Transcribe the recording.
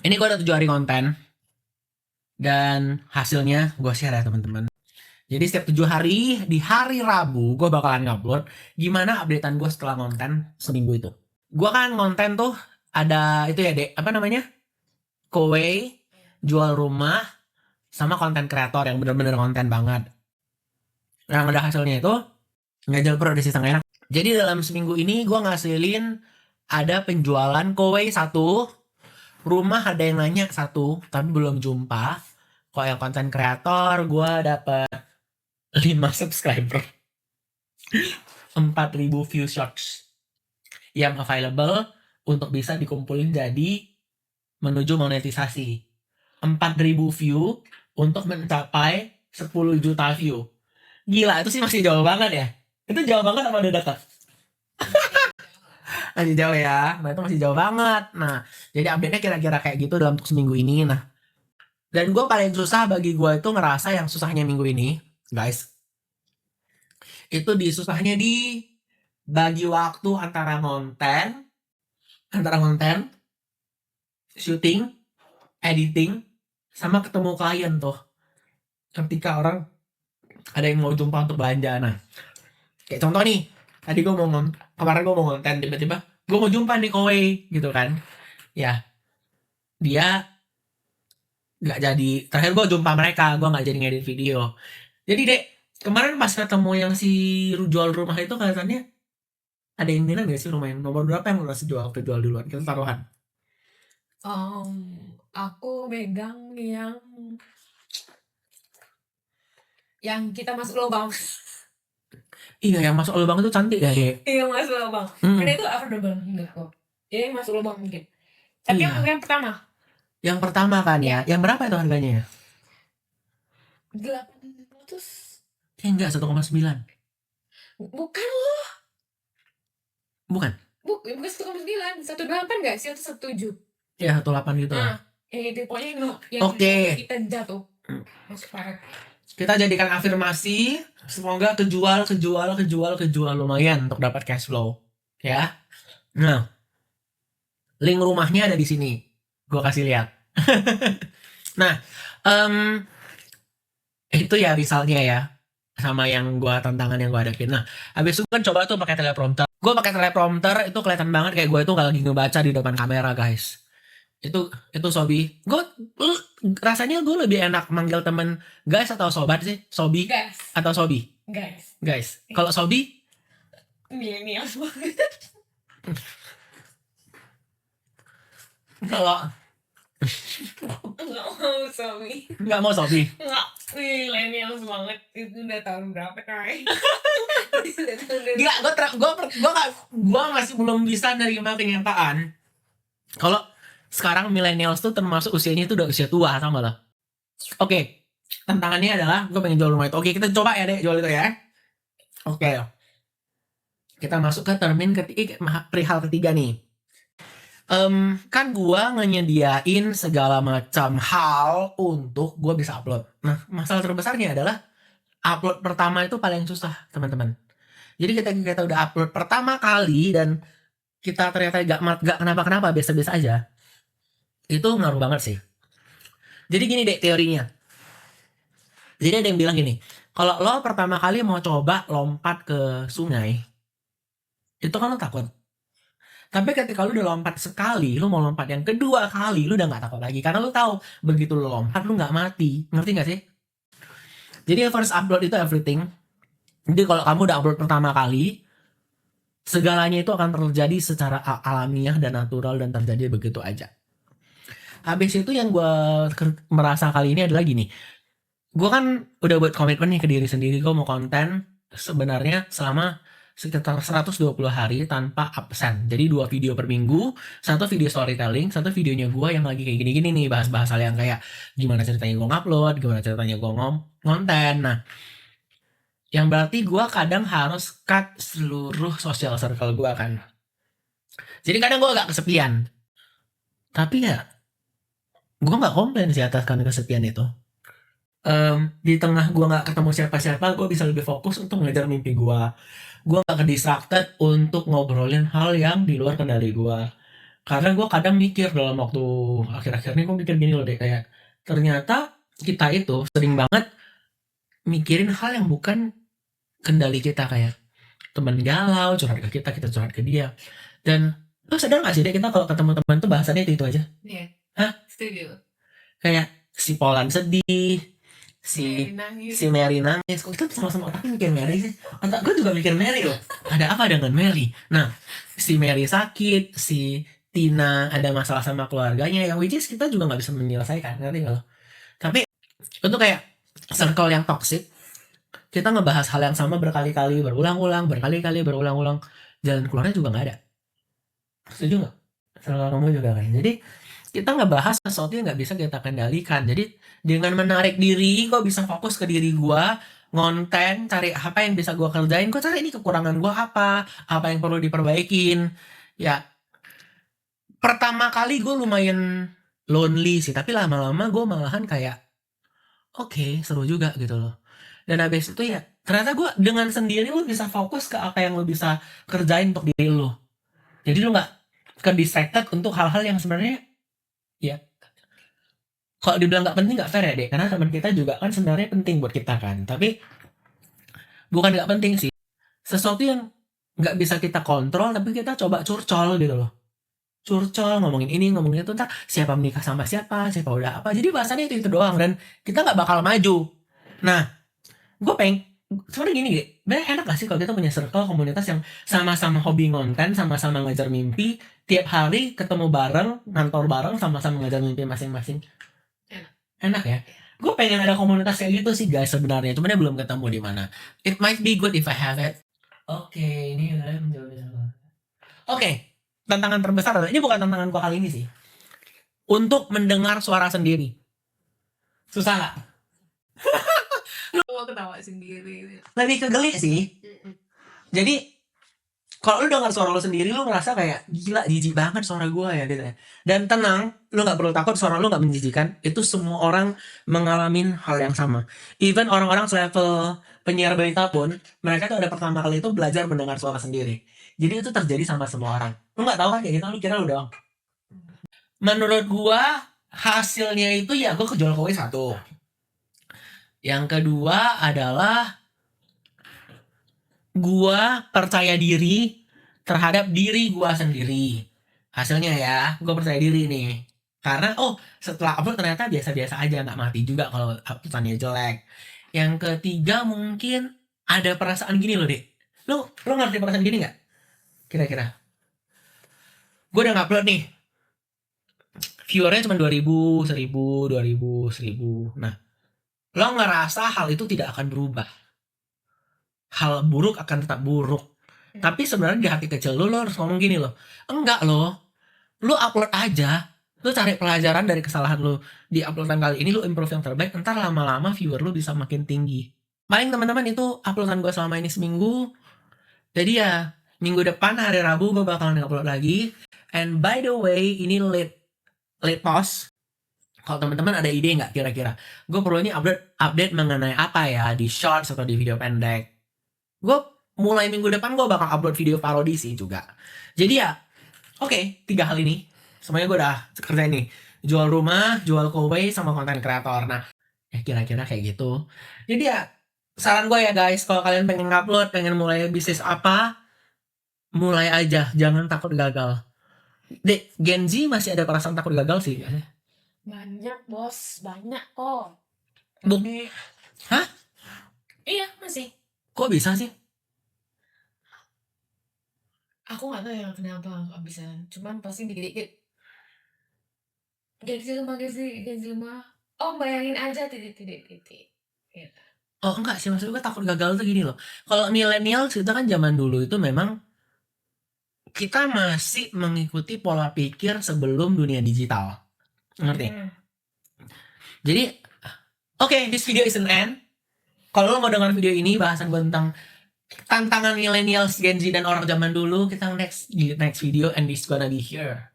Ini gue ada 7 hari konten dan hasilnya gue share ya teman-teman. Jadi setiap 7 hari di hari Rabu gue bakalan ngupload gimana updatean gue setelah konten seminggu itu. Gue kan konten tuh ada itu ya dek, apa namanya? Kowe, jual rumah, sama konten kreator yang bener-bener konten banget. Yang ada hasilnya itu ngajal produksi setengah enak. Jadi dalam seminggu ini gue ngasilin ada penjualan kowe 1, rumah ada yang nanya 1, tapi belum jumpa. Kalau yang konten kreator gue dapet 5 subscriber, 4.000 view shorts yang available untuk bisa dikumpulin jadi menuju monetisasi. 4.000 view untuk mencapai 10 juta view. Gila, itu sih masih jauh banget ya. Itu jauh banget apa udah dekat? Masih jauh ya. Nah itu masih jauh banget. Nah jadi update-nya kira-kira kayak gitu dalam untuk seminggu ini. Nah dan gue paling susah bagi gue itu ngerasa yang susahnya minggu ini guys, itu susahnya di bagi waktu antara konten, syuting, editing, sama ketemu klien tuh. Ketika orang ada yang mau jumpa untuk belanja. Nah kayak contoh nih, tadi gue kemarin gue mau konten, tiba-tiba gue mau jumpa nih kowe gitu kan. Ya dia nggak jadi, terakhir gue jumpa mereka, gue nggak jadi ngedit video. Jadi dek, kemarin pas ketemu yang si jual rumah itu kelihatannya ada yang minat gak sih rumah yang nomor berapa yang udah kejual duluan, kita taruhan. Aku megang yang kita masuk lubang. Iya yang masuk lubang itu cantik ya dek. Iya masuk lubang. Karena itu affordable menurutku. Jadi masuk lubang mungkin. Tapi Iya. yang pertama. Yang pertama kan ya. Yang berapa itu harganya ya? 800. Enggak, 1,9. Bukan loh. Bukan? Bukan 1,9. 18 gak sih? Atau 17? Ya 18 gitu lah. Itu pokoknya yang Oke. kita jatuh. Masuk parah. Kita jadikan afirmasi, semoga kejual lumayan untuk dapat cash flow. Ya. Nah, link rumahnya ada di sini. Gue kasih lihat. Nah, itu ya misalnya ya, sama yang gue tantangan yang gue hadapin. Nah, habis itu kan coba tuh pakai teleprompter. Gue pakai teleprompter itu kelihatan banget kayak gue itu nggak lagi ngebaca di depan kamera guys. Itu Sobi. Gue rasanya gue lebih enak manggil temen guys atau sobat sih. Sobi Guys. atau Sobi. Guys. Kalau Sobi? Milenial banget. Kalau nggak mau Sobi. Nggak, milenial banget. Itu udah tahun berapa kali? Gila, gue masih belum bisa nerima kenyataan kalau sekarang millennials tuh termasuk usianya itu udah usia tua, sama lah. Oke, tantangannya adalah gue pengen jual rumah itu. Oke, kita coba ya deh jual itu ya. Oke, kita masuk ke termin perihal ketiga nih. Kan gue nyediain segala macam hal untuk gue bisa upload. Nah, masalah terbesarnya adalah upload pertama itu paling susah, teman-teman. Jadi kita udah upload pertama kali dan kita ternyata gak kenapa-kenapa, biasa-biasa aja, itu ngaruh banget sih. Jadi gini deh teorinya. Jadi ada yang bilang gini, kalau lo pertama kali mau coba lompat ke sungai, itu kan lo takut. Tapi ketika lo udah lompat sekali, lo mau lompat yang kedua kali, lo udah gak takut lagi. Karena lo tahu, begitu lo lompat, lo gak mati. Ngerti gak sih? Jadi first upload itu everything. Jadi kalau kamu udah upload pertama kali, segalanya itu akan terjadi secara alamiah dan natural dan terjadi begitu aja. Habis itu yang gue merasa kali ini adalah gini. Gue kan udah buat komitmen nih ke diri sendiri. Gue mau konten sebenarnya selama sekitar 120 hari tanpa absen. Jadi 2 video per minggu, 1 video storytelling, 1 videonya gue yang lagi kayak gini-gini nih. Bahas-bahas hal yang kayak gimana ceritanya gue ngupload, gimana ceritanya gue ngonten. Nah, yang berarti gue kadang harus cut seluruh social circle gue kan. Jadi kadang gue agak kesepian. Tapi ya gue gak komplain sih atas karena kesepian itu. Di tengah gue gak ketemu siapa-siapa, gue bisa lebih fokus untuk mengejar mimpi gue. Gue gak ke-distracted untuk ngobrolin hal yang di luar kendali gue. Karena gue kadang mikir dalam waktu akhir-akhir ini, gue mikir gini loh deh, kayak ternyata kita itu sering banget mikirin hal yang bukan kendali kita, kayak teman galau curhat ke kita, kita curhat ke dia. Dan lo sadar gak sih deh, kita kalau ketemu teman tuh bahasannya itu aja. Iya. Hah? Setuju. Kayak si Polan sedih, si Nangis. Mary nangis. Kok kita sama-sama otaknya mikir Mary sih? Otak gue juga mikir Mary loh. Ada apa dengan Mary? Nah, si Mary sakit, si Tina ada masalah sama keluarganya, yang which is kita juga nggak bisa menyelesaikan, ngerti nggak lo? Tapi itu kayak circle yang toxic. Kita ngebahas hal yang sama berkali-kali, berulang-ulang, jalan keluarnya juga nggak ada. Setuju nggak? Sama kamu juga kan? Jadi kita ngebahas sesuatu yang nggak bisa kita kendalikan. Jadi dengan menarik diri, gue bisa fokus ke diri gue, ngonten, cari apa yang bisa gue kerjain, gue cari ini kekurangan gue apa yang perlu diperbaikin. Ya, pertama kali gue lumayan lonely sih, tapi lama-lama gue malahan kayak oke, seru juga gitu loh. Dan habis itu ya ternyata gue dengan sendiri lu bisa fokus ke apa yang lu bisa kerjain untuk diri lu. Jadi lu nggak ke distracted untuk hal-hal yang sebenarnya ya kalau dibilang nggak penting nggak fair ya deh, karena teman kita juga kan sebenarnya penting buat kita kan, tapi bukan nggak penting sih, sesuatu yang nggak bisa kita kontrol tapi kita coba curcol gitu loh, curcol ngomongin ini ngomongin itu, ntar siapa menikah sama siapa udah apa, jadi bahasannya itu doang dan kita nggak bakal maju. Nah, gue pengen sebenarnya gini deh, bener enak gak sih kalau kita punya circle komunitas yang sama-sama hobi ngonten, sama-sama ngajar mimpi, tiap hari ketemu bareng, ngantor bareng, sama-sama ngajar mimpi masing-masing. Enak ya. Gue pengen ada komunitas kayak gitu sih guys sebenarnya, cuman ya belum ketemu di mana. It might be good if I have it. Oke, ini udah menjawab. Oke, tantangan terbesar adalah, ini bukan tantangan gue kali ini sih, untuk mendengar suara sendiri. Susah nggak? Lo ketawa sendiri. Lebih ke geli sih. Jadi kalau lu dengar suara lu sendiri, lu ngerasa kayak gila, jijik banget suara gue ya gitu ya. Dan tenang, lu nggak perlu takut suara lu nggak menjijikan. Itu semua orang mengalami hal yang sama. Even orang-orang selevel penyiar berita pun, mereka tuh ada pertama kali itu belajar mendengar suara sendiri. Jadi itu terjadi sama semua orang. Lu nggak tahu kan kayak gitu, lu kira lu doang. Menurut gua hasilnya itu ya gua ke Jokowi satu. Yang kedua adalah gua percaya diri terhadap diri gua sendiri. Hasilnya ya, gua percaya diri nih. Karena setelah upload ternyata biasa-biasa aja, nggak mati juga kalau uploadannya jelek. Yang ketiga mungkin ada perasaan gini loh, Dek. Lu ngerti perasaan gini nggak? Kira-kira. Gua udah ngupload nih. Viewernya cuma 2000, 1000, 2000, 1000. Nah, lo ngerasa hal itu tidak akan berubah. Hal buruk akan tetap buruk. Tapi sebenarnya di hati kecil lo harus ngomong gini loh. Enggak lo upload aja. Lo cari pelajaran dari kesalahan lo di uploadan kali ini, lo improve yang terbaik. Ntar lama-lama viewer lo bisa makin tinggi. Paling teman-teman itu uploadan gue selama ini seminggu. Jadi ya minggu depan hari Rabu gue bakalan upload lagi. And by the way, ini late post. Kalau teman-teman ada ide nggak kira-kira gue perlu ini update mengenai apa ya di shorts atau di video pendek. Gue mulai minggu depan gue bakal upload video parodi sih juga. Jadi ya oke, 3 hal ini semuanya gue udah kerjain nih. Jual rumah, jual kowe, sama konten kreator. Nah ya kira-kira kayak gitu. Jadi ya saran gue ya guys, kalau kalian pengen upload, pengen mulai bisnis apa, mulai aja, jangan takut gagal. Dek, Gen Z masih ada perasaan takut gagal sih. Banyak bos, banyak kok. Hah? Iya masih. Kok bisa sih? Aku nggak tahu ya kenapa nggak bisa. Cuman pasti dikit-dikit. Gen Z mah. Oh bayangin aja titik. Gitu. Oh enggak sih, maksud gue takut gagal tuh gini loh. Kalau milenial kita kan zaman dulu itu memang kita masih mengikuti pola pikir sebelum dunia digital. Ngerti? Jadi oke, this video is an end. Kalau lo mau dengar video ini bahasan gue tentang tantangan millennials, Gen Z dan orang zaman dulu, kita next video and this gonna be here.